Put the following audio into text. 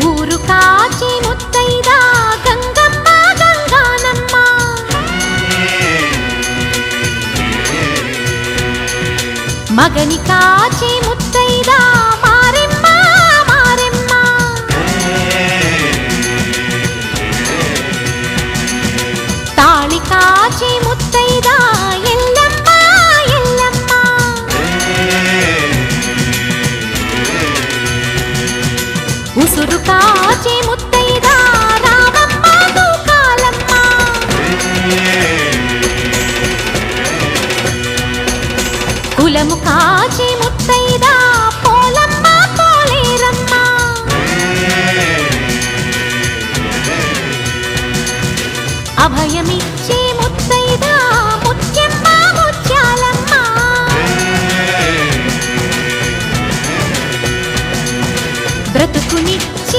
ఊరు కాచి ముత్తైదా గంగమ్మ గంగానమ్మ మగని కాచి ముత్తైదా మారెమ్మ మారెమ్మ తాళి కాచి ముత్తైదా ఎల్లమ్మ ఎల్లమ్మ ఉసురు కాచి ముత్తైదా రామమ్మ దూకాలమ్మ కులము కాచి ముత్తైదా పోలమ్మ పోలేరమ్మ అభయమి